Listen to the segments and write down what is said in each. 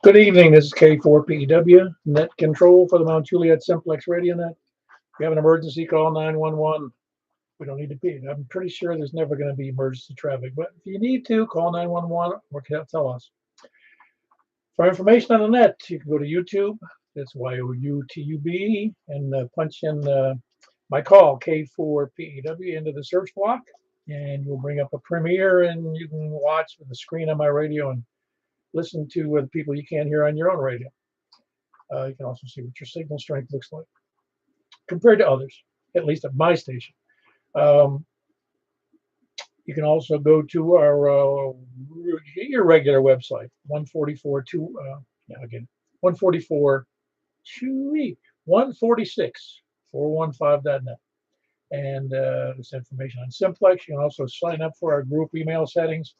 Good evening. This is K4PEW, net control for the Mount Juliet Simplex Radio Net. If you have an emergency, call 911. We don't need to be. I'm pretty sure there's never going to be emergency traffic, but if you need to, call 911 or tell us. For information on the net, you can go to YouTube. It's YOUTUB and punch in my call, K4PEW, into the search block, and you'll bring up a premiere, and you can watch with the screen on my radio and listen to the people you can't hear on your own radio. You can also see what your signal strength looks like compared to others, at least at my station. You can also go to our your regular website, 146.415.net, and this information on Simplex. You can also sign up for our group email settings.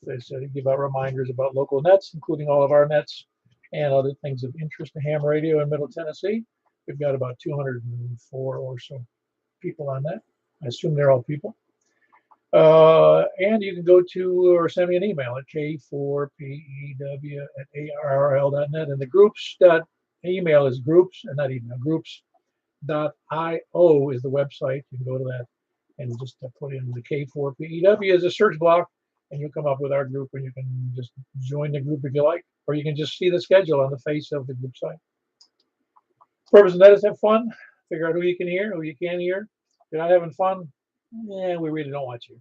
They give out reminders about local nets, including all of our nets and other things of interest to ham radio in Middle Tennessee. We've got about 204 or so people on that. I assume they're all people. And you can go to or send me an email at k4pew@arrl.net. And the groups email is groups, and not email, groups.io is the website. You can go to that and just put in the K4PEW as a search block, and you'll come up with our group, and you can just join the group if you like, or you can just see the schedule on the face of the group site. Purpose of that is have fun, figure out who you can hear, who you can't hear. If you're not having fun, we really don't want you.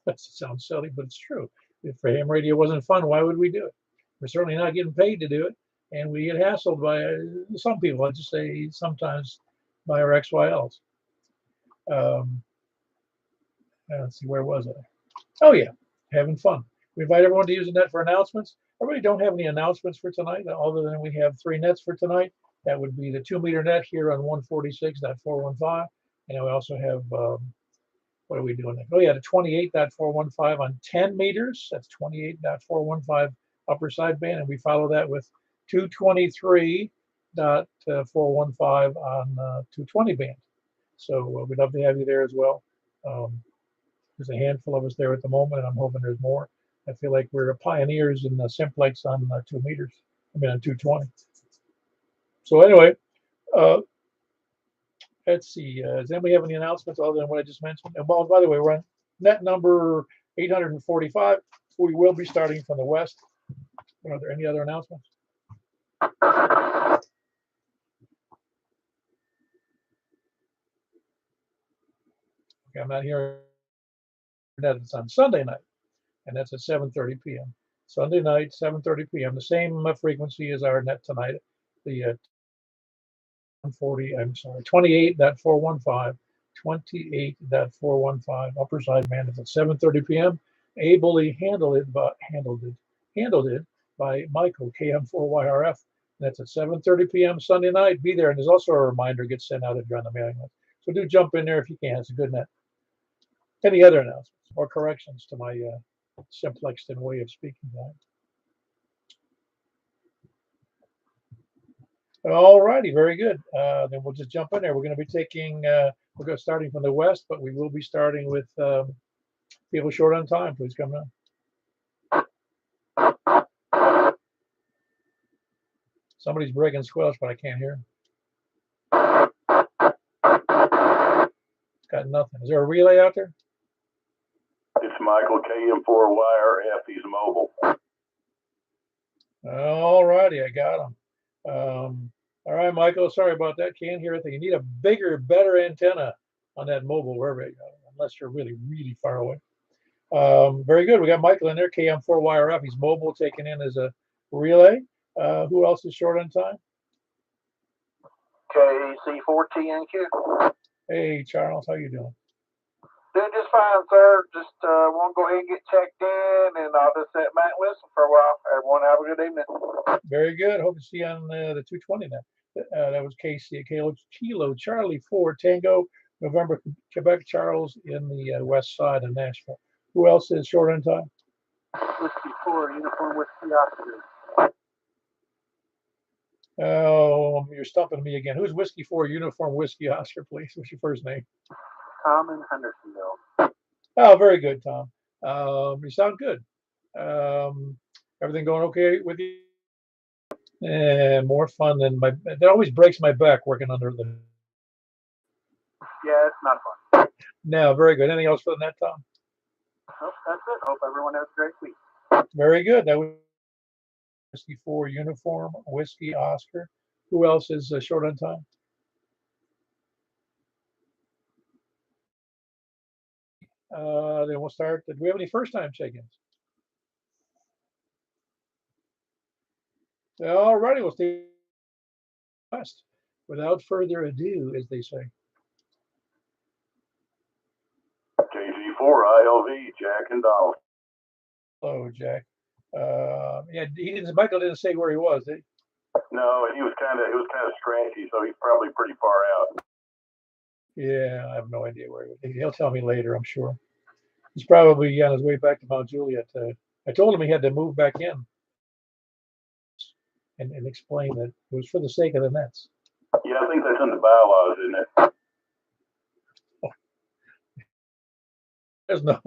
That sounds silly, but it's true. If for ham radio wasn't fun, why would we do it? We're certainly not getting paid to do it, and we get hassled by some people. I just say sometimes by our XYLs. Let's see, where was I? Oh yeah, having fun. We invite everyone to use the net for announcements. I really don't have any announcements for tonight, other than we have 3 nets for tonight. That would be the 2-meter net here on 146.415, and we also have. What are we doing? Oh yeah, the 28.415 on 10 meters. That's 28.415 upper sideband, and we follow that with 223.415 on 220 band. So we'd love to have you there as well. There's a handful of us there at the moment, and I'm hoping there's more. I feel like we're pioneers in the simplex on 2 meters. I mean on 220. So anyway. Let's see. Does anybody have any announcements other than what I just mentioned? And well, by the way, we're on net number 845. We will be starting from the west. Are there any other announcements? Okay, I'm not hearing that. It's on Sunday night, and that's at 7:30 p.m. Sunday night, 7:30 p.m. The same frequency as our net tonight. The 28.415, 28.415 upper side band is at 7:30 p.m. Ably handled it by Michael KM4YRF. That's at 7:30 p.m. Sunday night. Be there, and there's also a reminder gets sent out if you're on the mailing list. So do jump in there if you can. It's a good net. Any other announcements or corrections to my Simplexton way of speaking that? All righty, very good. Then we'll just jump in there. We're going to be taking, starting from the west, but we will be starting with people short on time. Please come in. Somebody's breaking squelch, but I can't hear. It's got nothing. Is there a relay out there? It's Michael KM4YRF. He's mobile. All righty, I got him. All right, Michael, sorry about that. Can't hear anything. You need a bigger, better antenna on that mobile, wherever you go, unless you're really, really far away. Very good. We got Michael in there, KM4YRF. He's mobile, taken in as a relay. Who else is short on time? KC4TNQ. Hey, Charles, how you doing? Doing just fine, sir. Just want to go ahead and get checked in, and I'll just sit back and listen for a while. Everyone have a good evening. Very good. Hope to see you on the 220 now. That was KC, Kilo Charlie 4 Tango, November, Quebec, Charles in the west side of Nashville. Who else is short on time? Whiskey 4, Uniform Whiskey Oscar. Oh, you're stumping me again. Who's Whiskey 4, Uniform Whiskey Oscar, please? What's your first name? Tom in Hendersonville. Oh, very good, Tom. You sound good. Everything going okay with you? More fun than that always breaks my back working under the. Yeah, it's not fun. No, very good. Anything else for the net, Tom? Nope, that's it. Hope everyone has a great week. Very good. That was Whiskey 4 uniform, Whiskey Oscar. Who else is short on time? Then we'll start. Do we have any first time check-ins? All righty, we'll stay west. Without further ado, as they say. KG4 ILV, Jack and Donald. Hello, Jack. Yeah, Michael didn't say where he was, did he? No, it was kind of scratchy, so he's probably pretty far out. Yeah, I have no idea where he is. He'll tell me later, I'm sure. He's probably on his way back to Mount Juliet. I told him he had to move back in and explain that it was for the sake of the Nets. Yeah, I think that's in the bylaws, isn't it? There's no,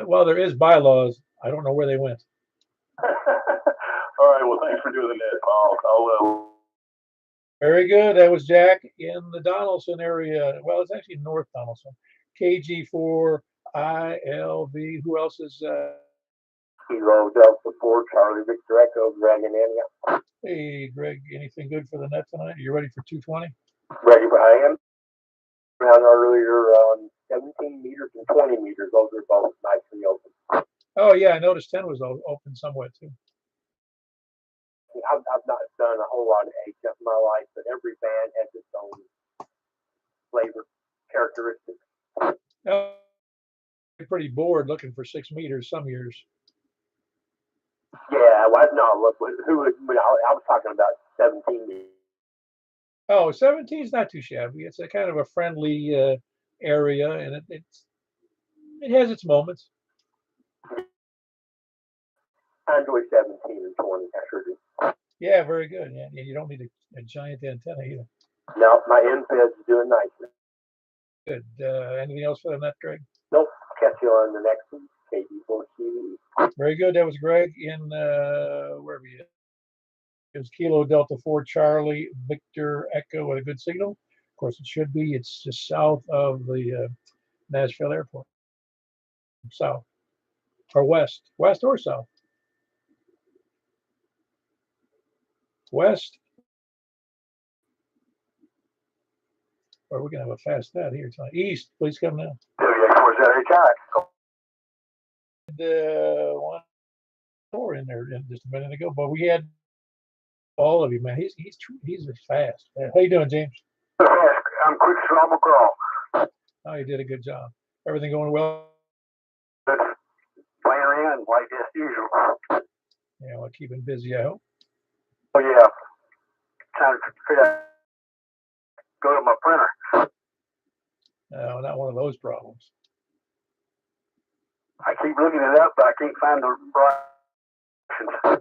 well, there is bylaws. I don't know where they went. All right, well, thanks for doing the net, Paul. Very good. That was Jack in the Donaldson area. Well, it's actually North Donaldson. KG4 ILV. Who else is? Kilo Delta 4, Charlie Victor Echo, Dragon India. Hey, Greg, anything good for the net tonight? Are you ready for 220? Ready, I am. Around earlier on 17 meters and 20 meters. Those are both nicely open. Oh, yeah, I noticed 10 was open somewhat too. I've not done a whole lot of HF in my life, but every band has its own flavor characteristics. I'm pretty bored looking for 6 meters some years. Yeah, well, no, look, I was talking about 17 meters. Oh, 17 is not too shabby. It's a kind of a friendly area, and it has its moments. I enjoy 17 and 20. I sure do. Yeah, very good. Yeah, you don't need a giant antenna either. No, my NPED's doing nicely. Good. Anything else for the net, Greg? Nope. Catch you on the next one. KD4 TV. Very good. That was Greg in wherever he is. It was Kilo Delta 4 Charlie Victor Echo with a good signal. Of course, it should be. It's just south of the Nashville airport. South or west or south. West. Or we're going to have a fast net here tonight. East, please come now. Where's that HI? 1 4 in there just a minute ago, but we had all of you, man. He's fast. How you doing, James? I'm quick as normal crawl. Oh, you did a good job. Everything going well? Playing around like as usual. Yeah, well, keeping busy, I hope. Oh yeah. Trying to figure out go to my printer. No, not one of those problems. I keep looking it up, but I can't find the right.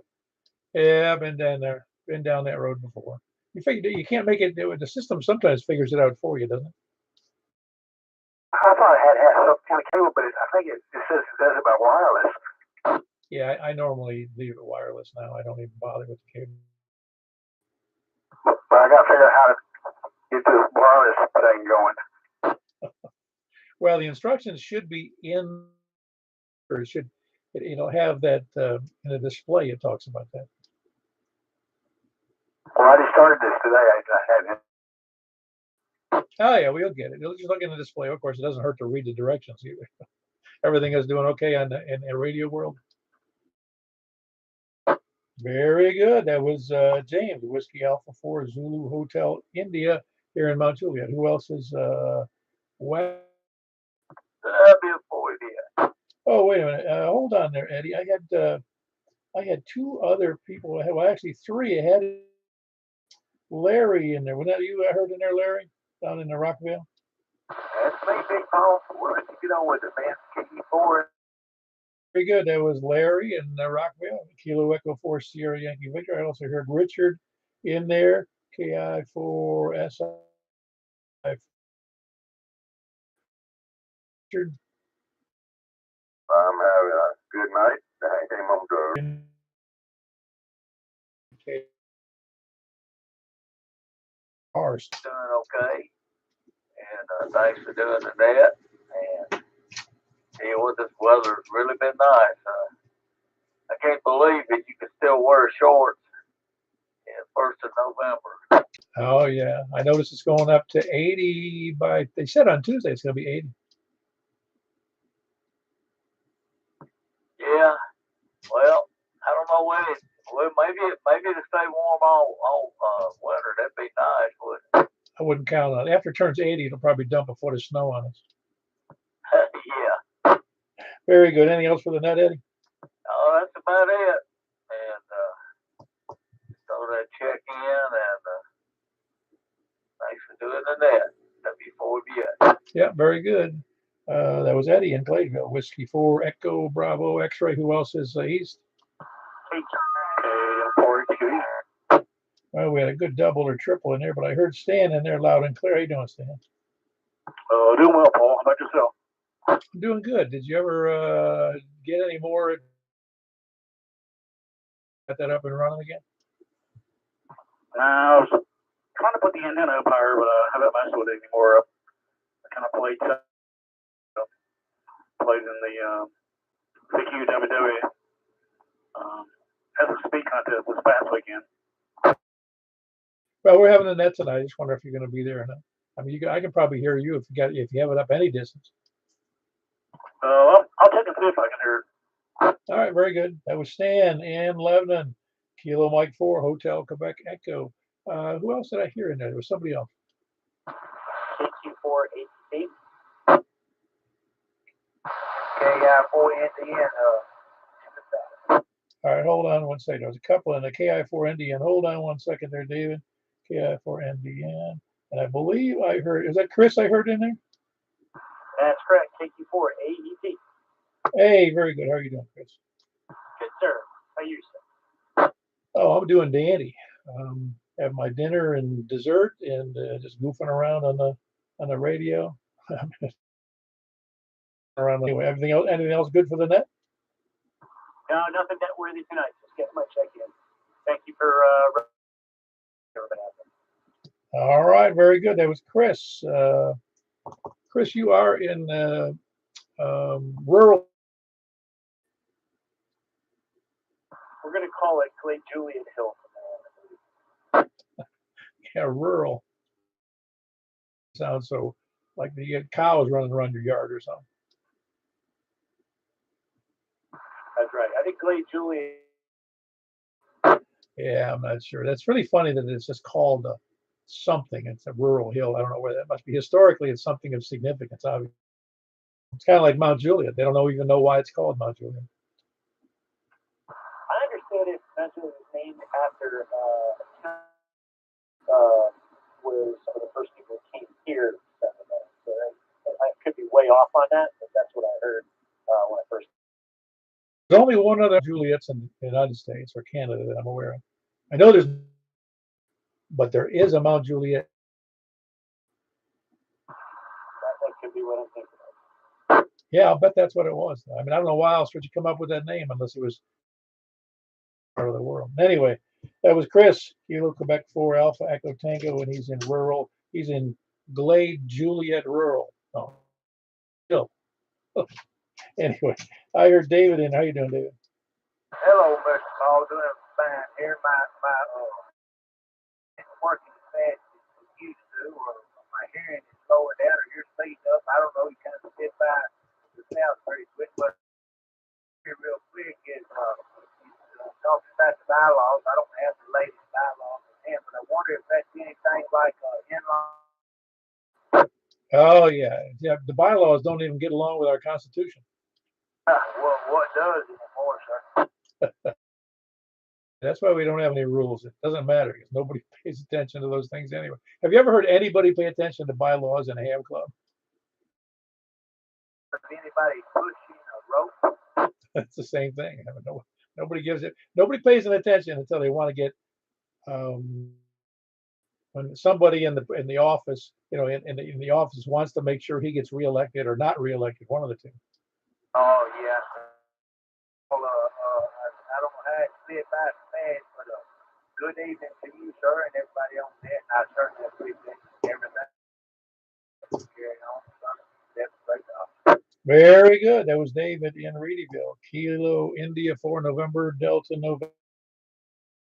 Yeah, I've been down there. Been down that road before. You figure you can't make it. The system sometimes figures it out for you, doesn't it? I thought it had some kind of cable, but I think it says it does it by wireless. Yeah, I normally leave it wireless now. I don't even bother with the cable. But I got to figure out how to get this wireless thing going. Well, the instructions should be in, or it should, have that in the display. It talks about that. Well, I just started this today. I had it. Oh yeah, we'll get it. You'll just look in the display. Of course, it doesn't hurt to read the directions either. Everything is doing okay in the radio world. Very good. That was James, Whiskey Alpha 4 Zulu Hotel India here in Mount Juliet. Who else is West? Oh, wait a minute. Hold on there, Eddie. I had 2 other people. Well, actually 3. I had Larry in there. Was that you I heard in there, Larry? Down in the Rockville? That's me, Big Paul. Let's get on with it, man. KD4. Very good. That was Larry in Rockville, Kilo Echo 4 Sierra Yankee Victor. I also heard Richard in there, KI4 SI. Richard. I'm having a good night. I came home to Karst. Doing okay. And thanks for doing the net. And see what this weather's really been nice. I can't believe that you can still wear shorts in 1st of November. Oh yeah, I noticed it's going up to 80 by. They said on Tuesday it's going to be 80. Yeah. Well, I don't know when. Well, maybe to stay warm all winter. That'd be nice, wouldn't it? I wouldn't count on it. After it turns 80, it'll probably dump a foot of snow on us. Yeah. Very good. Anything else for the net, Eddie? Oh, that's about it. And so that check in and thanks for doing the net. W4BS. Yeah, very good. That was Eddie in Cladeville. Whiskey 4, Echo, Bravo, X-Ray. Who else is east? Well, we had a good double or triple in there, but I heard Stan in there loud and clear. How you doing, Stan? Doing well, Paul. How about yourself? I'm doing good. Did you ever get any more? Got that up and running again? I was trying to put the antenna up higher, but I haven't messed with it anymore. I kind of played in the CQWW as a speed contest this past weekend. Well, we're having a net tonight. I just wonder if you're going to be there or not. I mean, I can probably hear you if you have it up any distance. I'll check and see if I can hear it. All right, very good. That was Stan and Lebanon, Kilo Mike 4, Hotel Quebec Echo. Who else did I hear in there? There was somebody else. KQ4AT. KI4NDN. All right, hold on one second. There was a couple in the KI4NDN. Hold on one second there, David. KI4NDN. And I believe I heard, is that Chris I heard in there? That's correct. KQ4AET. Hey, very good. How are you doing, Chris? Good, sir. How are you, sir? Oh, I'm doing dandy. Have my dinner and dessert and just goofing around on the radio. Around anyway. Anything else good for the net? No, nothing that worthy tonight. Just getting my check in. Thank you for all right, very good. That was Chris. Chris, you are in rural. We're going to call it Clay Julian Hill from now on. Yeah, rural. Sounds so like you get cows running around your yard or something. That's right. I think Clay Julian. Yeah, I'm not sure. That's really funny that it's just called something. It's a rural hill. I don't know where that must be. Historically, it's something of significance. Obviously, it's kind of like Mount Juliet. They don't even know why it's called Mount Juliet. I understood Mount Juliet was named after where some of the first people came here. So I could be way off on that, but that's what I heard when I first. There's only one other Juliet's in the United States or Canada that I'm aware of. I know but there is a Mount Juliet. That could be what I'm thinking of. Yeah, I'll bet that's what it was. I mean, I don't know why else would you come up with that name unless it was part of the world. Anyway, that was Chris, Kilo Quebec 4 Alpha Echo Tango, and he's in rural. He's in Glade Juliet Rural. Oh, still. Anyway, I heard David in. How you doing, David? Hello, Mr. Paul. Doing fine here. My working as fast as it used to, or my hearing is slowing down, or you're speeding up. I don't know. You kind of sit by the sound pretty quick, but here real quick is talking about the bylaws. I don't have the latest bylaws in hand, but I wonder if that's anything like inline. Oh yeah. The bylaws don't even get along with our Constitution. Well, what does anymore, sir? That's why we don't have any rules. It doesn't matter because nobody pays attention to those things anyway. Have you ever heard anybody pay attention to bylaws in a ham club? Anybody pushing a rope? It's the same thing. I mean, nobody gives it. Nobody pays attention until they want to get when somebody in the office, in the office wants to make sure he gets reelected or not reelected, one of the two. Oh yeah. Well, I don't know how to say it by fast, but Good evening to you, sir, and everybody on net. I certainly appreciate everything. Carry on, son. That's great. Very good. That was David in Reedyville. Kilo India 4 November Delta November.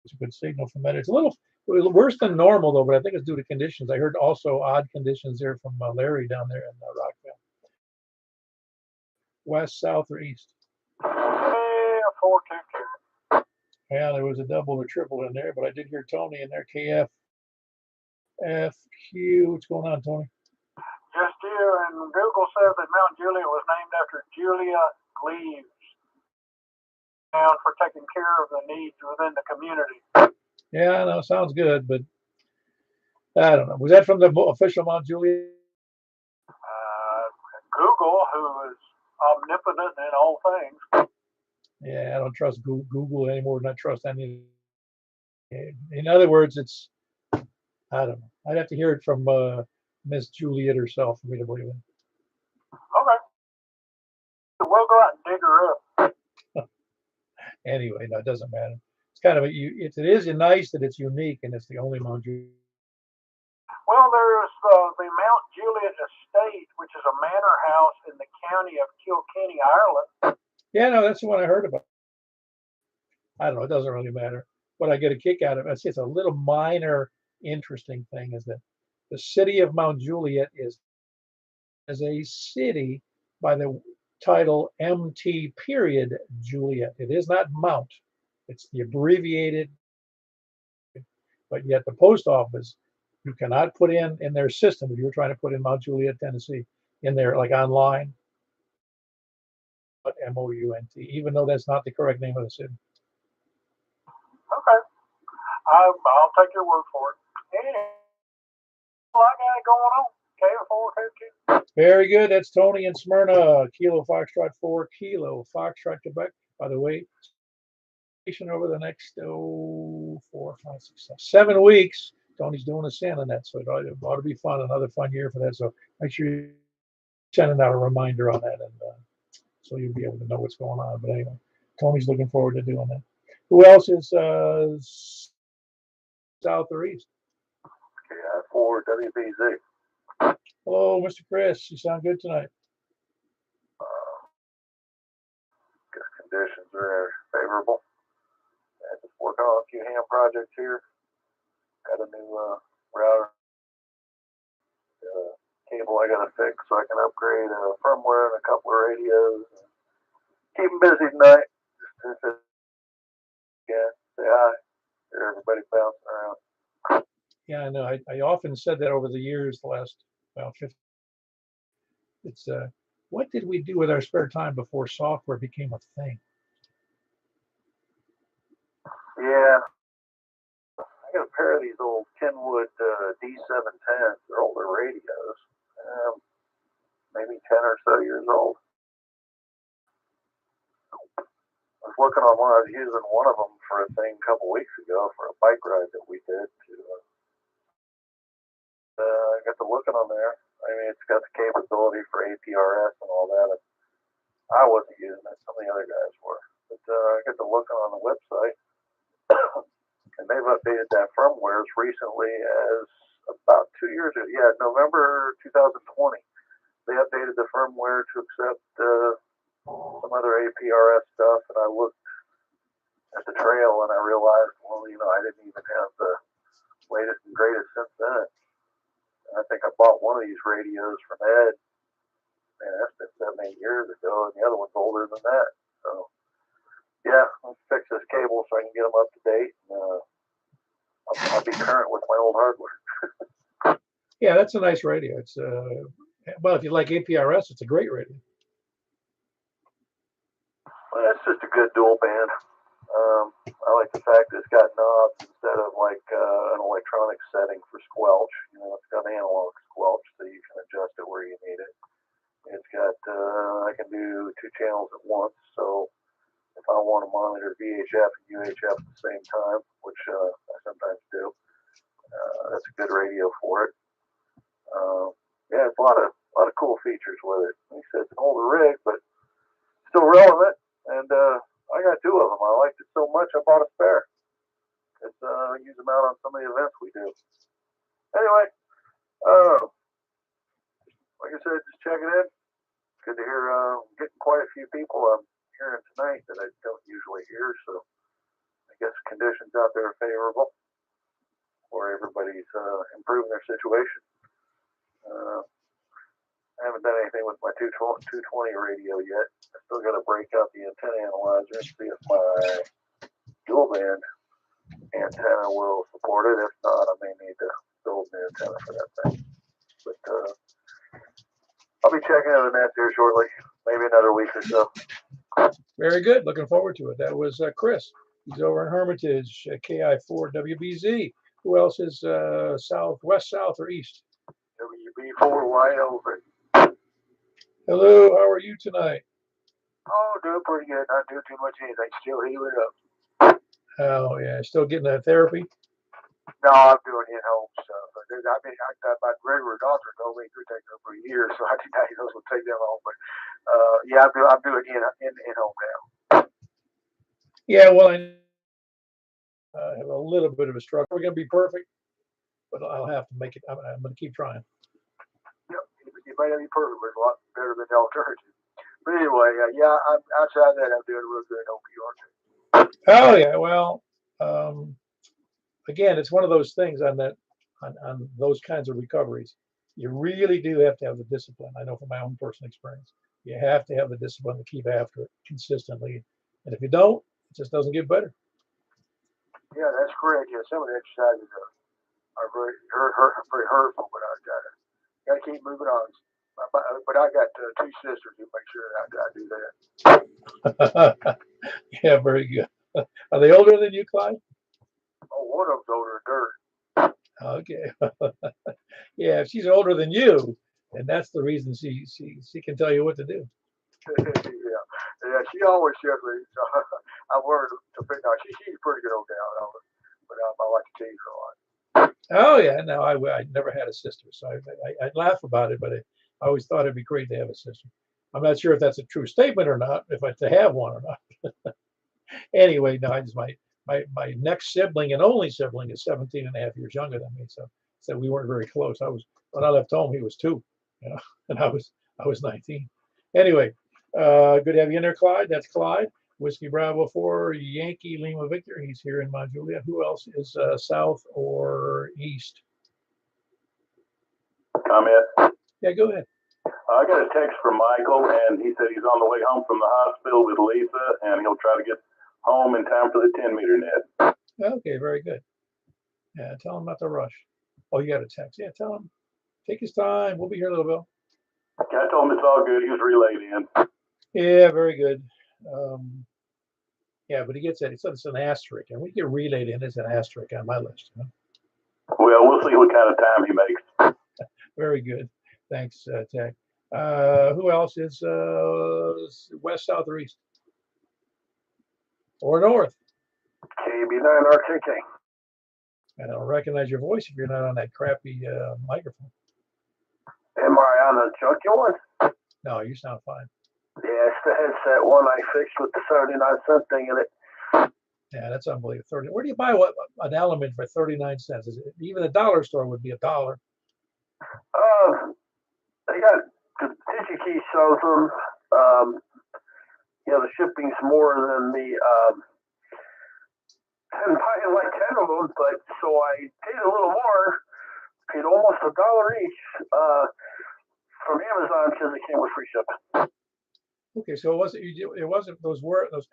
It's a good signal from that. It's a little worse than normal though, but I think it's due to conditions. I heard also odd conditions there from Larry down there in Rockville. West, south, or east? Yeah, 422. Yeah, there was a double or triple in there, but I did hear Tony in there. KF FQ. What's going on, Tony? Just here, and Google says that Mount Juliet was named after Julia Gleaves, known for taking care of the needs within the community. Yeah, no, sounds good, but I don't know. Was that from the official Mount Juliet? Google, who is omnipotent in all things. Yeah, I don't trust Google anymore than I trust any. In other words, it's, I don't know. I'd have to hear it from Miss Juliet herself for me to believe it. Okay. So we'll go out and dig her up. Anyway, no, it doesn't matter. It's kind of it is nice that it's unique and it's the only Mount Juliet. Well, there's the Mount Juliet Estate, which is a manor house in the county of Kilkenny, Ireland. Yeah, no, that's the one I heard about. I don't know. It doesn't really matter. What I get a kick out of it, it's a little minor interesting thing is that the city of Mount Juliet is a city by the title MT period Juliet. It is not Mount. It's the abbreviated, but yet the post office, you cannot put in their system if you're trying to put in Mount Juliet, Tennessee, in there like online, but MOUNT, even though that's not the correct name of the city. Okay. I'll take your word for it. And I got it going on. KF422. Very good. That's Tony in Smyrna. Kilo Foxtrot 4 Kilo Foxtrot Quebec. By the way, over the next 4, 5, 6, 7 weeks. Tony's doing a Santa Net, so it ought to be fun. Another fun year for that. So make sure you send out a reminder on that, and so you'll be able to know what's going on. But anyway, Tony's looking forward to doing that. Who else is south or east? KI4 WBZ. Hello, Mr. Chris. You sound good tonight. Guess conditions are favorable. I just working on a few ham projects here. Got a new router. Cable I gotta fix so I can upgrade firmware and a couple of radios. Keep them busy tonight. Yeah, say hi. Hear everybody bouncing around. Yeah, I know. I often said that over the years, the last 50. It's what did we do with our spare time before software became a thing? Yeah. I got a pair of these old Kenwood D710s. They're older radios. Maybe 10 or so years old. I was working on one. I was using one of them for a thing a couple weeks ago for a bike ride that we did. I got to looking on there. I mean, it's got the capability for APRS and all that. I wasn't using it. Some of the other guys were. But I got to looking on the website. And they've updated that firmware as recently as about 2 years ago. Yeah, November 2020. They updated the firmware to accept some other APRS stuff, and I looked at the trail and I realized, well, I didn't even have the latest and greatest since then. And I think I bought one of these radios from Ed. Man, that's been 7, 8 years ago, and the other one's older than that. So, yeah, let's fix this cable so I can get them up to date. And, I'll be current with my old hardware. Yeah, that's a nice radio. It's well, if you like APRS, it's a great radio. Well, it's just a good dual band. I like the fact that it's got knobs instead of like an electronic setting for squelch. It's got analog squelch, so you can adjust it where you need it. It's got I can do 2 channels at once, so if I want to monitor VHF and UHF at the same time, which I sometimes do, that's a good radio for it. Yeah, it's a lot of cool features with it. Like I said, it's an older rig, but still relevant. And I got 2 of them. I liked it so much I bought a spare. It's use good to hear. Getting quite a few people I'm hearing tonight that I don't usually hear. So I guess conditions out there are favorable, or everybody's improving their situation. I haven't done anything with my 220 radio yet. I still got to break out the antenna analyzer and see if my dual band antenna will support it. If not, I may need to build an antenna for that thing. But I'll be checking out the net there shortly, maybe another week or so. Very good. Looking forward to it. That was Chris. He's over in Hermitage, KI4WBZ. Who else is south, west, south, or east? WB4 wide open. Hello, how are you tonight? Oh, doing pretty good. Not doing too much anything. Still healing up. Oh, yeah. Still getting that therapy? No, I'm doing in-home stuff. My regular doctor told me it could take over a year, so I didn't know it would take that long. But yeah, I'm doing in-home now. Yeah, well, I have a little bit of a struggle. We're going to be perfect, but I'll have to make it. I'm going to keep trying. Yep, you might not be perfect, but it's a lot better than the alternative. But anyway, yeah, I'm outside that. I'm doing real good. Hope you are too. Oh yeah, well, again, it's one of those things on those kinds of recoveries. You really do have to have the discipline. I know from my own personal experience, you have to have the discipline to keep after it consistently. And if you don't, it just doesn't get better. Yeah, that's correct. Yeah, some of the exercises are very hurtful, but I gotta keep moving on. But I got two sisters who make sure that I do that. Yeah, very good. Are they older than you, Clyde? Oh, one of them's older than dirt. Okay. Yeah, if she's older than you, and that's the reason she can tell you what to do. Yeah, she always says me. So I learned to pick out. She's pretty good old gal, but I like to tease her a lot. Oh yeah, no, I never had a sister, so I laugh about it, but I always thought it'd be great to have a sister. I'm not sure if that's a true statement or not, if I to have one or not. Anyway, no, my next sibling and only sibling is 17 and a half years younger than me, so we weren't very close. When I left home, he was 2, and I was 19. Anyway, good to have you in there, Clyde. That's Clyde. Whiskey Bravo 4, Yankee Lima Victor. He's here in Mount Juliet. Who else is south or east? Comment. Yeah, go ahead. I got a text from Michael, and he said he's on the way home from the hospital with Lisa, and he'll try to get home in time for the 10-meter net. Okay, very good. Yeah, tell him not to rush. Oh, you got a text. Yeah, tell him. Take his time. We'll be here, little Bill. Okay, I told him it's all good. He was relayed in. Yeah, very good. Yeah, but he gets it. It's an asterisk, and we get relayed in as an asterisk on my list. Well, we'll see what kind of time he makes. Very good. Thanks, Tech. Who else is west, south, or east? Or north? KB9 RKK. I don't recognize your voice if you're not on that crappy microphone. Am I on the junky one? No, you sound fine. Yeah, it's the headset one I fixed with the 79-cent thing in it. Yeah, that's unbelievable. Where do you buy an element for 39 cents? Even a dollar store would be $1. They got the DigiKey sells them. The shipping's more than the. And buying like 10 of them, but so I paid a little more, paid almost $1 each from Amazon because it came with free shipping. Okay, so it wasn't those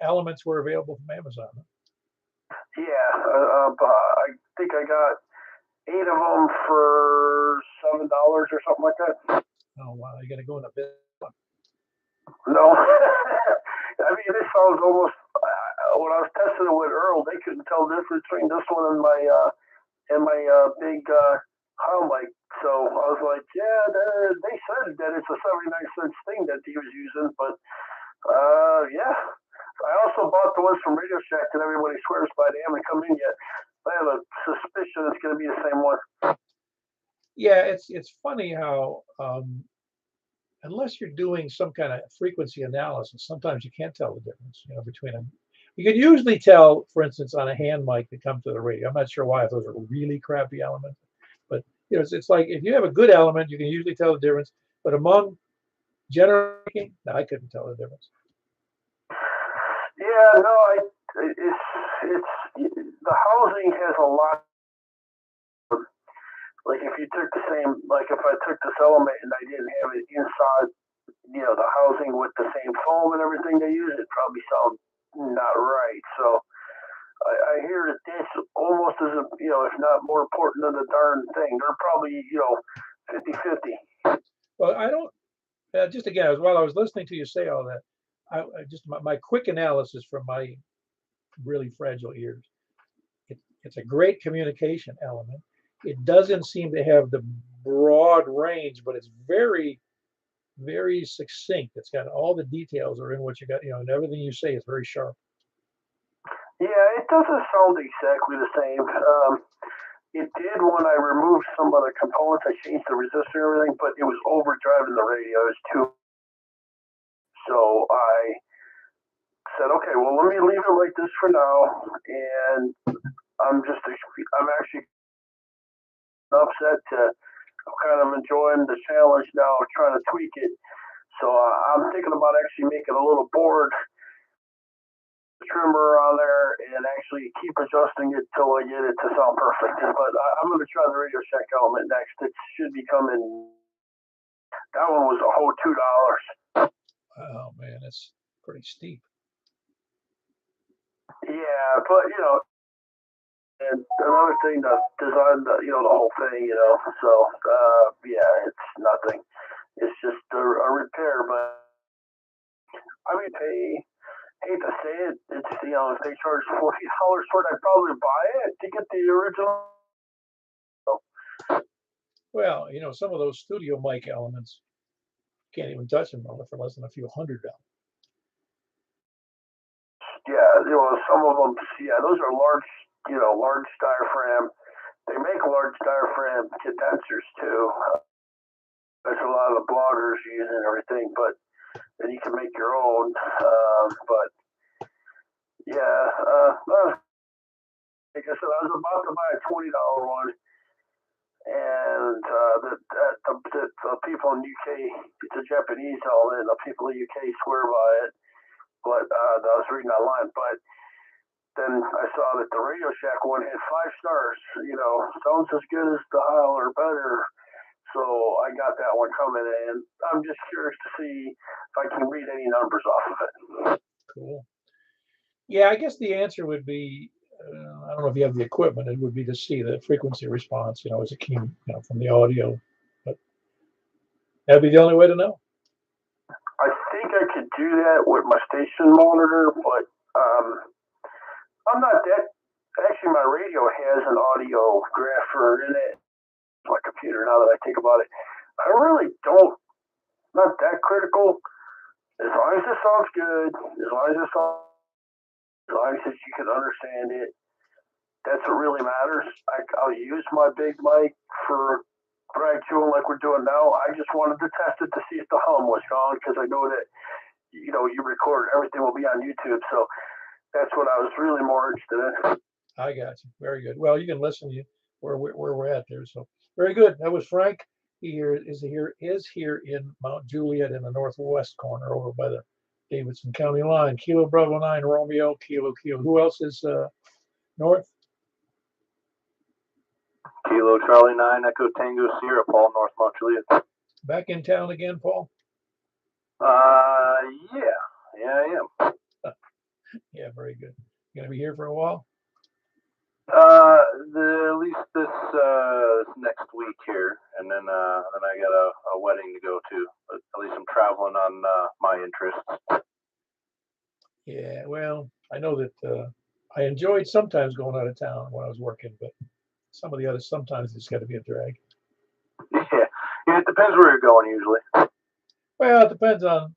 elements were available from Amazon. Huh? Yeah, I think I got 8 of them for $7 or something like that. Oh wow, you got to go in a bit. No, I mean this sounds almost. When I was testing it with Earl, they couldn't tell the difference between this one and my big home mic. So I was like, yeah, they said that it's a 79-cent thing that he was using, but yeah. I also bought the ones from Radio Shack that everybody swears by. They haven't come in yet. I have a suspicion it's going to be the same one. Yeah, it's funny how unless you're doing some kind of frequency analysis, sometimes you can't tell the difference, between them. You can usually tell, for instance, on a hand mic that comes to the radio. I'm not sure why, if those are really crappy elements, but it's like if you have a good element, you can usually tell the difference. But among Generally speaking, no, I couldn't tell the difference. Yeah, no, it's the housing has a lot. Like if you took the same, like if I took this element and I didn't have it inside, the housing with the same foam and everything they use, it probably sound not right. So I hear that this almost is, if not more important than the darn thing. They're probably, 50-50. Well, I don't. Just again, while I was listening to you say all that, I just my quick analysis from my really fragile ears. It's a great communication element. It doesn't seem to have the broad range, but it's very, very succinct. It's got all the details are in what you got, and everything you say is very sharp. Yeah, it doesn't sound exactly the same. It did when I removed some of the components. I changed the resistor and everything, but it was overdriving the radio. It was too. So I said, okay, well, let me leave it like this for now. And I'm actually upset I'm kind of enjoying the challenge now of trying to tweak it. So I'm thinking about actually making a little board trimmer on there and actually keep adjusting it till I get it to sound perfect. But I'm going to try the Radio Shack element next. It should be coming. That one was a whole $2. Oh man, that's pretty steep. Yeah, but and another thing to design the whole thing, So yeah, it's nothing. It's just a repair, but I mean, hate to say it, it's if they charge $40 for it, I'd probably buy it to get the original. Well, some of those studio mic elements can't even touch them for less than a few $100. Yeah, some of them. Yeah, those are large, large diaphragm. They make large diaphragm condensers too. There's a lot of the bloggers using everything, but then you can make your own. But yeah, like I said, I was about to buy a $20 one, and the people in UK, it's a Japanese element. The people in UK swear by it, but I was reading online. But then I saw that the Radio Shack one had 5 stars. Sounds as good as the Heil or better. So I got that one coming in. I'm just curious to see if I can read any numbers off of it. Cool. Yeah, I guess the answer would be, I don't know if you have the equipment, it would be to see the frequency response, as it came, from the audio. But that'd be the only way to know. I think I could do that with my station monitor, but I'm not that. Actually, my radio has an audio grapher in it. My computer. Now that I think about it, I really don't. Not that critical. As long as it sounds good, as long as you can understand it, that's what really matters. I'll use my big mic for brag chewing like we're doing now. I just wanted to test it to see if the hum was gone because I know that you record everything will be on YouTube. So that's what I was really more interested in. I got you. Very good. Well, you can listen to where we're at there. So very good. That was Frank. He is here in Mount Juliet in the northwest corner over by the Davidson County line. Kilo Bravo 9 Romeo Kilo. Who else is north? Kilo Charlie 9 Echo Tango Sierra, Paul, North Mount Juliet. Back in town again, Paul? Yeah, I am. Yeah, very good. You gonna be here for a while? At least this next week here, and then I got a wedding to go to. But at least I'm traveling on my interests. Yeah, well, I know that I enjoyed sometimes going out of town when I was working, but some of the others sometimes it's got to be a drag. Yeah, it depends where you're going usually. Well, it depends on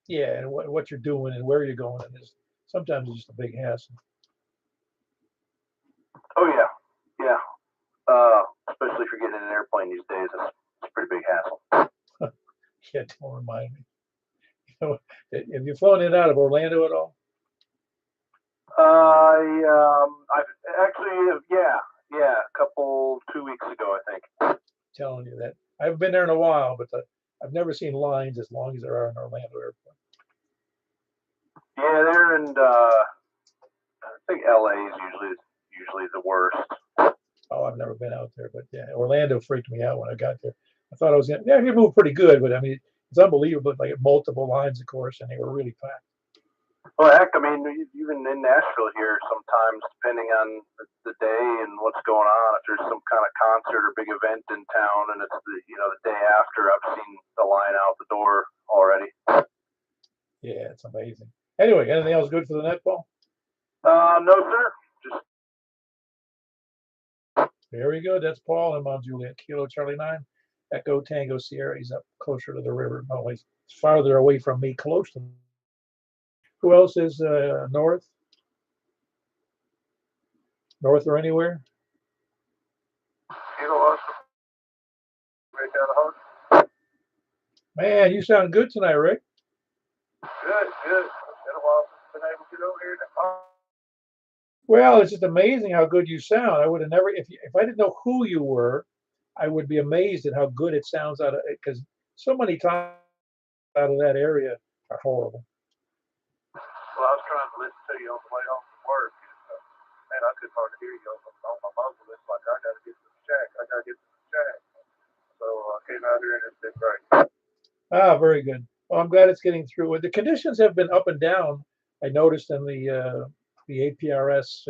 and what you're doing and where you're going, and sometimes it's just a big hassle. Oh yeah. Especially if you're getting in an airplane these days, it's a pretty big hassle. Yeah, don't remind me. Have you flown in and out of Orlando at all? I've actually, a couple 2 weeks ago, I think. Telling you that I haven't been there in a while, but I've never seen lines as long as there are in Orlando Airport. Yeah, they're in. I think LA is usually the worst. Oh, I've never been out there, but yeah, Orlando freaked me out when I got there. I thought I was yeah, he moved pretty good, but I mean, it's unbelievable. Like multiple lines, of course, and they were really packed. Well, heck, I mean, even in Nashville here, sometimes depending on the day and what's going on, if there's some kind of concert or big event in town, and it's the day after, I've seen the line out the door already. Yeah, it's amazing. Anyway, anything else good for the net, Paul? No, sir. Just very good. That's Paul in Mount Juliet, Kilo Charlie 9, Echo Tango Sierra. He's up closer to the river. No, he's farther away from me, close to me. Who else is north? North or anywhere? right down the hose. Man, you sound good tonight, Rick. Good. Been a while since I've been able to get over here. Well, it's just amazing how good you sound. I would have never, if I didn't know who you were, I would be amazed at how good it sounds out of it, because so many times out of that area are horrible. Well, I was trying to listen to you on the way home from work, and man, I couldn't hardly hear you on my muzzle. It's like I gotta get to the shack. So I came out here and it's been great. Ah, very good. Well, I'm glad it's getting through. The conditions have been up and down. I noticed in the APRS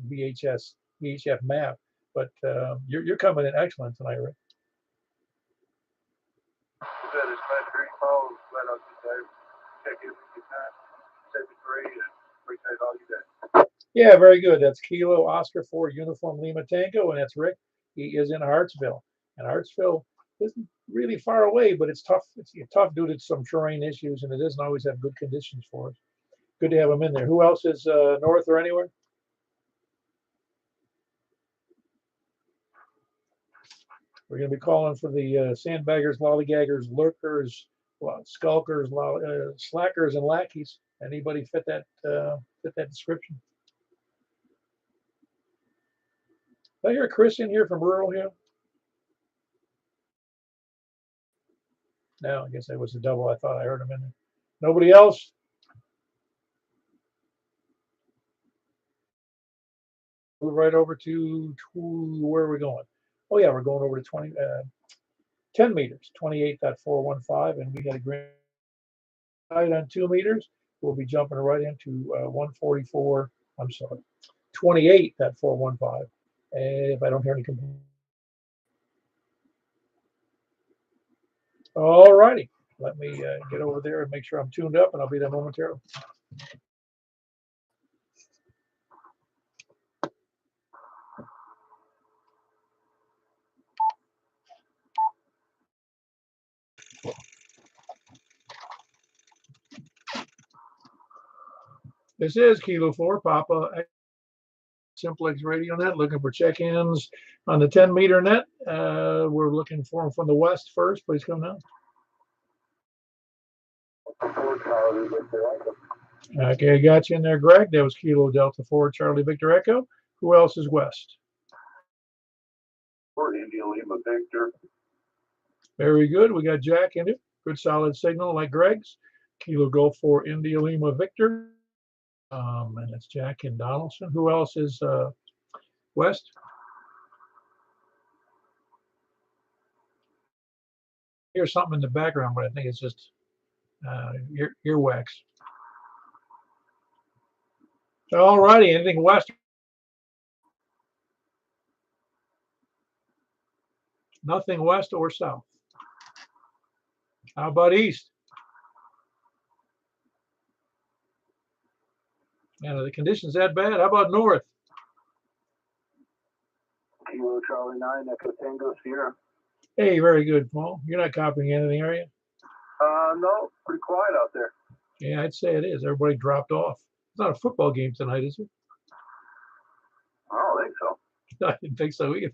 VHF map, but you're coming in excellent tonight, Rick. Good. It's glad to hear you, Paul. Glad I was just able to check in with you tonight. 73 and appreciate all you did. Yeah, very good. That's Kilo Oscar 4 Uniform Lima Tango, and that's Rick. He is in Hartsville, and Hartsville isn't really far away, but it's tough. It's tough due to some terrain issues, and it doesn't always have good conditions for us. Good to have him in there. Who else is north or anywhere? We're going to be calling for the sandbaggers, lollygaggers, lurkers, skulkers, slackers, and lackeys. Anybody fit that description? Did I hear Chris in here from rural here? No, I guess that was a double. I thought I heard him in there. Nobody else? Move right over to where are we going? Oh yeah, we're going over to 10 meters, 28.415, and we got a green light on 2 meters. We'll be jumping right into 144. I'm sorry, 28.415. If I don't hear any complaints. All righty, let me get over there and make sure I'm tuned up, and I'll be there momentarily. This is Kilo 4 Papa Simplex Radio Net, looking for check-ins on the 10-meter net. We're looking for them from the west first. Please come now. Okay, got you in there, Greg. That was Kilo Delta 4 Charlie Victor Echo. Who else is west? For India Lima Victor. Very good. We got Jack in it. Good solid signal like Greg's. Kilo Golf 4 India Lima Victor. And that's Jack in Donaldson. Who else is west? Here's something in the background, but I think it's just earwax. All righty. Anything west? Nothing west or south. How about east? Man, are the conditions that bad? How about north? Kilo Charlie 9, Echo Tango Sierra. Hey, very good, Paul. You're not copying anything, are you? No, pretty quiet out there. Yeah, I'd say it is. Everybody dropped off. It's not a football game tonight, is it? I don't think so. I didn't think so either.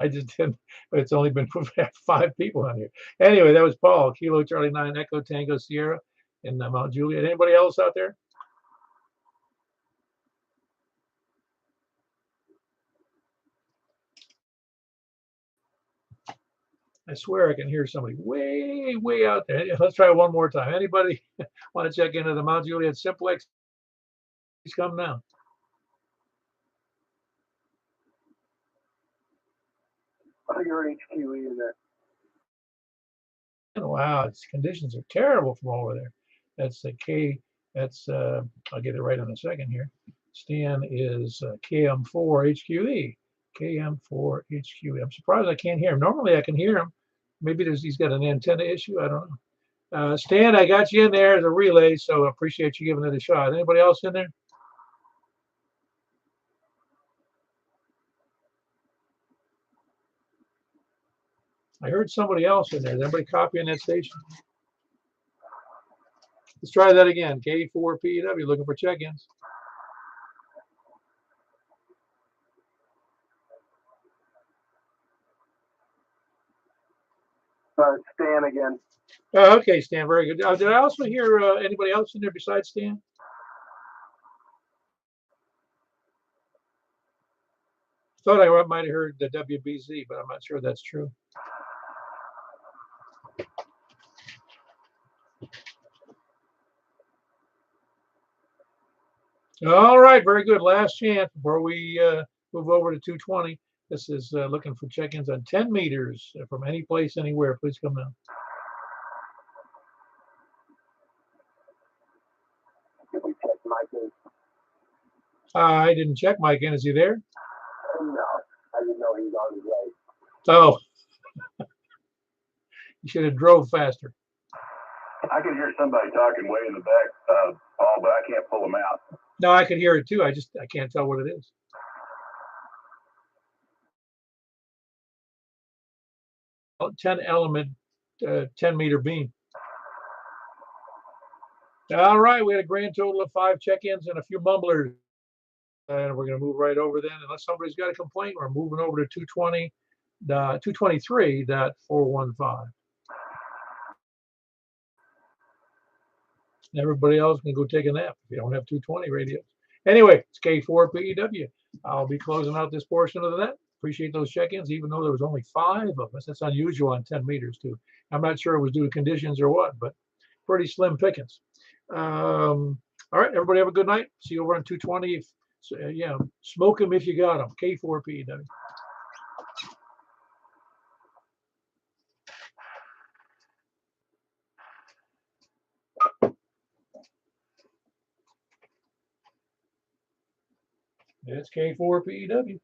I just didn't. But it's only been 5 people on here. Anyway, that was Paul. Kilo Charlie 9 Echo Tango Sierra in Mount Juliet. Anybody else out there? I swear I can hear somebody way, way out there. Let's try one more time. Anybody want to check into the Mount Juliet Simplex? Please come now. I think you're HQE in there. Wow, its conditions are terrible from over there. That's the K. That's I'll get it right in a second here. Stan is KM4 HQE. KM4 HQE. I'm surprised I can't hear him. Normally I can hear him. Maybe he's got an antenna issue. I don't know. Stan, I got you in there as a relay, so I appreciate you giving it a shot. Anybody else in there? I heard somebody else in there. Is anybody copying that station? Let's try that again. K4PW, looking for check-ins. Stan again. Oh, okay, Stan, very good. Did I also hear anybody else in there besides Stan? Thought I might have heard the WBZ, but I'm not sure that's true. All right, very good. Last chance before we move over to 220. This is looking for check-ins on 10 meters from any place, anywhere. Please come down. Did we check Mike in? I didn't check Mike in. Is he there? No, I didn't know he was on his way. Oh, you should have drove faster. I can hear somebody talking way in the back, Paul, but I can't pull them out. No, I could hear it too. I can't tell what it is. Oh, 10 element, 10 meter beam. All right, we had a grand total of 5 check-ins and a few mumblers. And we're going to move right over then. Unless somebody's got a complaint, we're moving over to 220, 223.415. Everybody else can go take a nap if you don't have 220 radios. Anyway, it's K4PEW. I'll be closing out this portion of the net. Appreciate those check-ins, even though there was only 5 of us. That's unusual on 10 meters, too. I'm not sure it was due to conditions or what, but pretty slim pickings. All right, everybody have a good night. See you over on 220. So, yeah, smoke them if you got them. K4PEW. It's K4PEW.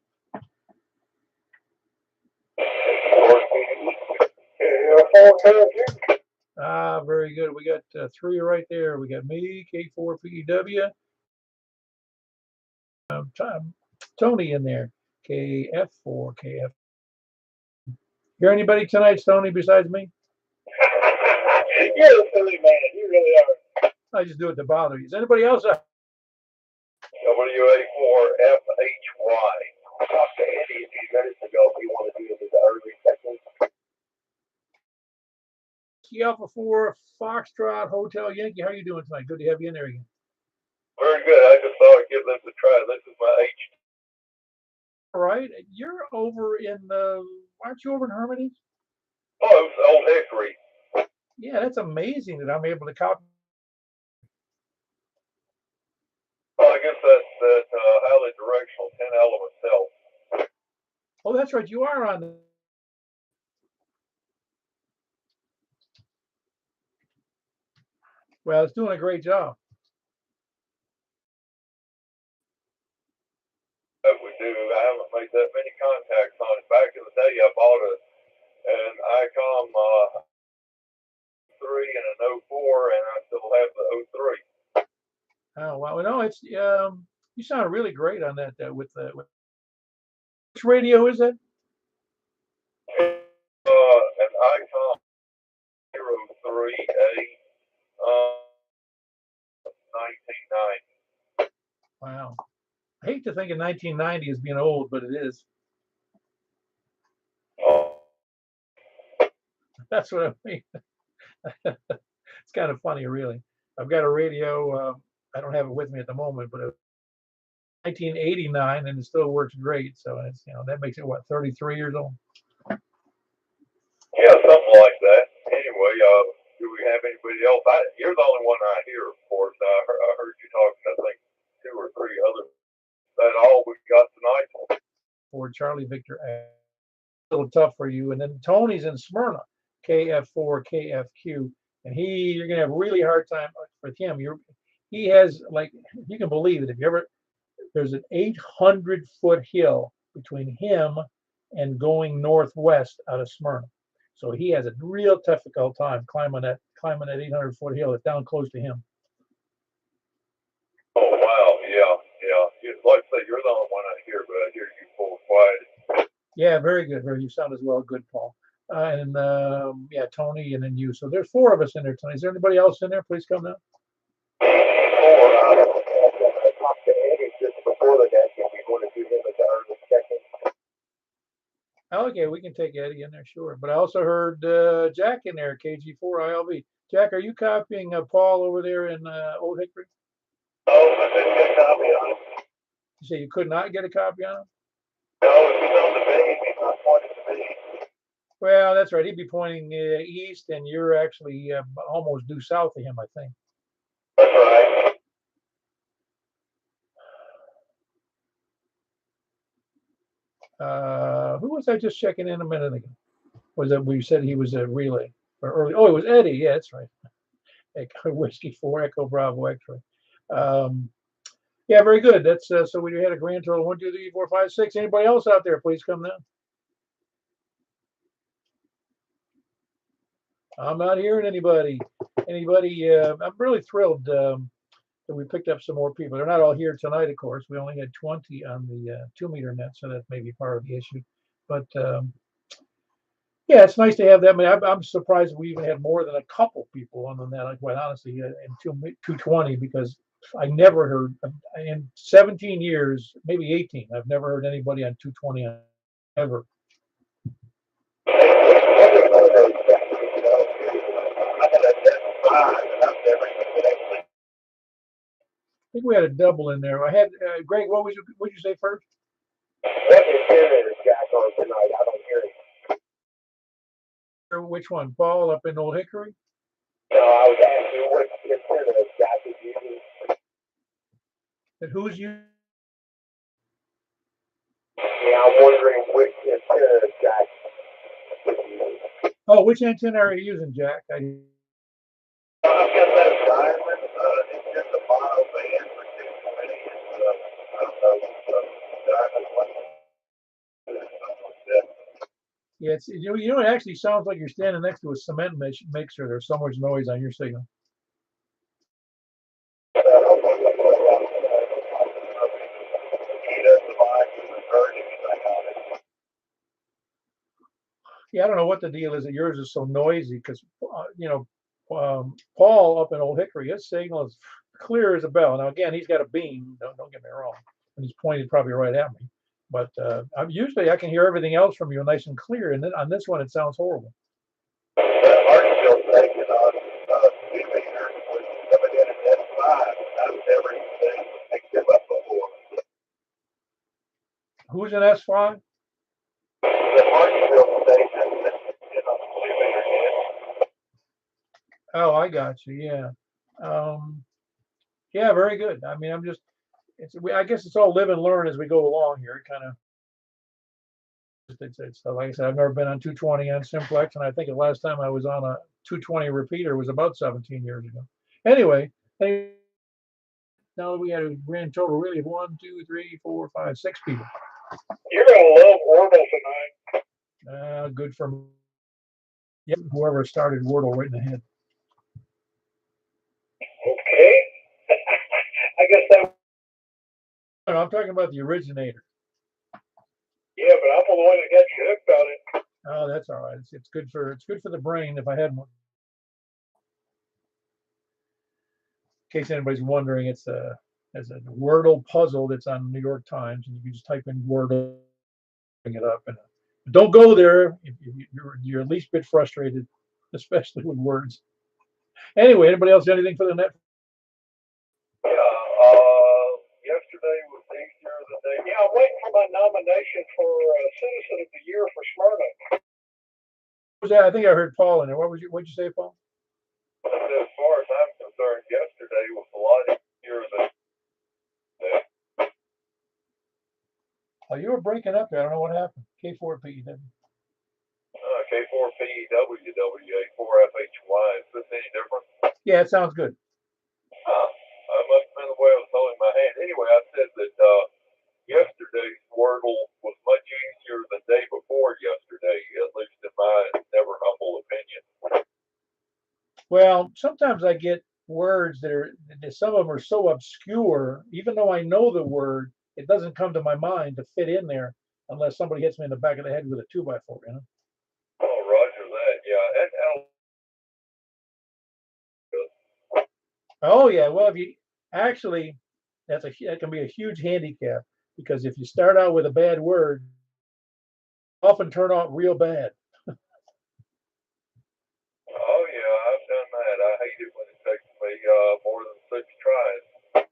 Very good. We got 3 right there. We got me, K4PEW. Tony in there, KF4KF. Hear anybody tonight, Tony, besides me? You're a silly man. You really are. I just do it to bother you. Is anybody else out? WA4FHY. Talk to Andy a few minutes ago if you want to do the early section. Alpha 4 Foxtrot Hotel Yankee. How are you doing tonight? Good to have you in there again. Very good. I just thought I'd give this a try. This is my H. All right. You're over in aren't you over in Hermitage? Oh, it's Old Hickory. Yeah, that's amazing that I'm able to copy. Well, I guess that's how the directional 10 element self. Oh, that's right. You are on the. Well, it's doing a great job. We do. I haven't made that many contacts on it. Back in the day, I bought an ICOM 3 and an 04, and I still have the 03. Oh well, no, it's you sound really great on that with which radio is it? An ICOM 03A 1990. Wow. I hate to think of 1990 as being old, but it is. Oh. That's what I mean. It's kind of funny, really. I've got a radio. I don't have it with me at the moment, but 1989, and it still works great. So it's that makes it what 33 years old. Yes, like that. Anyway, do we have anybody else? You're the only one I hear, of course. I heard you talking, I think, 2 or 3 others. That's all we got tonight. For Charlie Victor, a little tough for you. And then Tony's in Smyrna, KF4, KFQ. And you're going to have a really hard time with him. He has, like, you can believe it. There's an 800-foot hill between him and going northwest out of Smyrna. So he has a real difficult time climbing that 800-foot hill. It's down close to him. Oh, wow. Yeah. Like I say, you're the only one I hear, but I hear you full quiet. Yeah, very good. You sound as well. Good, Paul. Yeah, Tony, and then you. So there's 4 of us in there tonight. Is there anybody else in there? Please come down. I talked to Eddie just before the game, and we want to do him as our early check-in. Okay, we can take Eddie in there, sure. But I also heard Jack in there, KG4 ILV. Jack, are you copying Paul over there in Old Hickory? Oh, I didn't get a copy on him. You say you could not get a copy on him? No, if he's on the beam, he's not pointing to me. Well, that's right. He'd be pointing east, and you're actually almost due south of him, I think. That's right. Who was I just checking in a minute ago? Was that we said he was a relay or early? Oh, it was Eddie. Yeah, that's right. Echo Whiskey 4 Echo Bravo X-ray. Yeah, very good. That's so we had a grand total 1, 2, 3, 4, 5, 6. Anybody else out there? Please come down. I'm not hearing anybody. I'm really thrilled that we picked up some more people. They're not all here tonight, of course. We only had 20 on the 2-meter net, so that may be part of the issue. But yeah, it's nice to have that. I mean, I'm surprised we even had more than a couple people on the net, like, quite honestly, in 220, because I never heard in 17 years, maybe 18, I've never heard anybody on 220 ever. I think we had a double in there. I had Greg. What would you say first? What interior is Jack on tonight? I don't hear him. Which one? Paul up in Old Hickory? No, I was asking you what interior is Jack is using. And who's you? Yeah, I'm wondering which antenna is Jack is using. Oh, which antenna are you using, Jack? I've got that diamond. It's just a mono band for 220. I don't know, diamond one. Yeah, it's it actually sounds like you're standing next to a cement mixer. There's so much noise on your signal. Yeah, I don't know what the deal is that yours is so noisy because Paul up in Old Hickory, his signal is clear as a bell. Now again, he's got a beam. Don't get me wrong, and he's pointed probably right at me. But usually I can hear everything else from you nice and clear, and then on this one it sounds horrible. Who's in S5? Oh, I got you. Yeah. Yeah, very good. I mean, I guess it's all live and learn as we go along here. It kind of, it's like I said, I've never been on 220 on Simplex, and I think the last time I was on a 220 repeater was about 17 years ago. Anyway, now we had a grand total really of 1, 2, 3, 4, 5, 6 people. You're gonna love Wordle tonight. Good for me. Yeah, whoever started Wordle right in the head. Okay. I guess that. No, I'm talking about the originator. Yeah, but I'm the one that got you hooked on it. Oh, that's all right. It's good for the brain if I had one. In case anybody's wondering, it's a Wordle puzzle that's on New York Times, and you can just type in Wordle, bring it up, and don't go there if you're at least a bit frustrated, especially with words. Anyway, anybody else got anything for the net? Yesterday was easier than day. Yeah, I'm waiting for my nomination for Citizen of the Year for Smyrna. Was that? I think I heard Paul in there. What'd you say, Paul? As far as I'm concerned, yesterday was a lot easier than today. Oh, you were breaking up there. I don't know what happened. K4PEW. K4PEW, WA4FHY. Is this any different? Yeah, it sounds good. I must have been the way I was holding my hand. Anyway, I said that yesterday's Wordle was much easier than day before yesterday, at least in my never humble opinion. Well, sometimes I get words that some of them are so obscure, even though I know the word, it doesn't come to my mind to fit in there unless somebody hits me in the back of the head with a 2x4, you know? Oh, roger that. Yeah, Oh yeah, well, if you actually, that can be a huge handicap because if you start out with a bad word, often turn out real bad. oh yeah, I've done that. I hate it when it takes me more than 6 tries.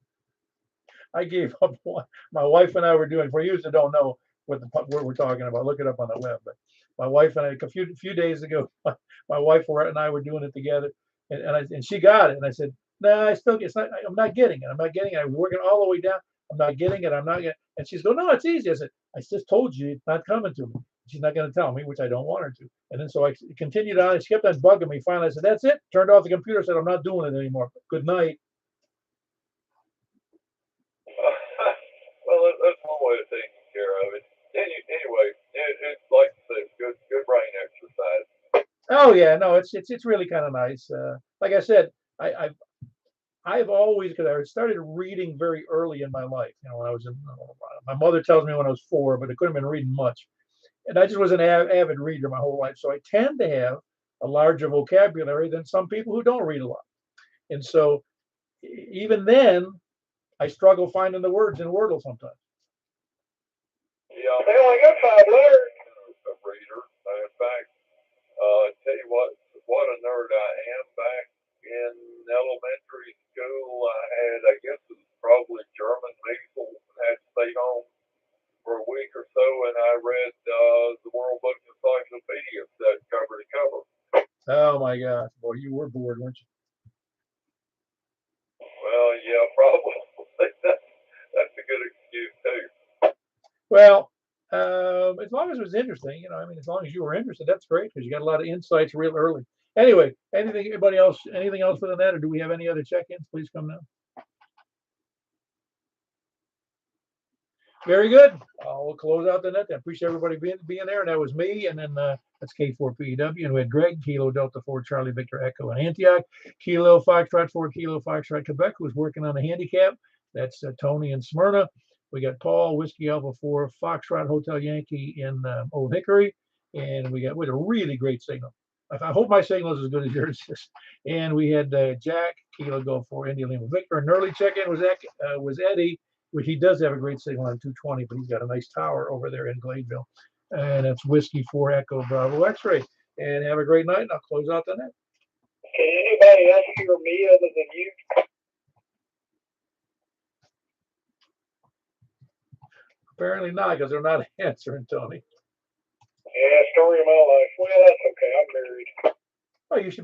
I gave up one. My wife and I were doing, for you that don't know what we're talking about, look it up on the web. But my wife and I, a few days ago, my wife and I were doing it together, and she got it, and I said, no, it's not. I'm not getting it. I'm not getting it. I'm working all the way down. I'm not getting it. I'm not getting. And she's going, no, it's easy. I said, I just told you it's not coming to me. She's not going to tell me, which I don't want her to. And then so I continued on. She kept on bugging me. Finally, I said, that's it. Turned off the computer. Said, I'm not doing it anymore. Good night. Well, that's one way of taking care of it. Anyway, it's like I said, good brain exercise. Oh yeah, no, it's really kind of nice. Like I said, I've always, because I started reading very early in my life. You know, when I was my mother tells me when I was 4, but I couldn't have been reading much, and I just was an avid reader my whole life. So I tend to have a larger vocabulary than some people who don't read a lot. And so even then, I struggle finding the words in Wordle sometimes. Yeah, they only got 5 letters. A reader. In fact, tell you what a nerd I am. Back in elementary school, I had, I guess it was probably German measles, and had to stay home for a week or so, and I read the World Book Encyclopedia set cover to cover. Oh my gosh, boy, you were bored, weren't you? Well, yeah, probably. That's a good excuse too. Well, as long as it was interesting, you know, I mean, as long as you were interested, that's great because you got a lot of insights real early. Anyway, anybody else, anything else for the net, or do we have any other check-ins? Please come now. Very good. We'll close out the net. I appreciate everybody being there. And that was me. And then that's K4PEW. And we had Greg, Kilo Delta 4, Charlie Victor Echo in Antioch, Kilo Foxtrot 4, Kilo Foxtrot Quebec, who's working on the handicap. That's Tony in Smyrna. We got Paul, Whiskey Alpha 4, Foxtrot Hotel Yankee in Old Hickory. And we got with a really great signal. I hope my signal is as good as yours is. And we had Jack, Kilo Go 4, India Lima Victor. An early check-in was Eddie. He does have a great signal on 220, but he's got a nice tower over there in Gladeville. And it's Whiskey 4 Echo Bravo X-ray. And have a great night, and I'll close out the net. Can anybody else hear me other than you? Apparently not, because they're not answering, Tony. Yeah, story of my life. Well, that's okay. I'm married. Oh, you should be.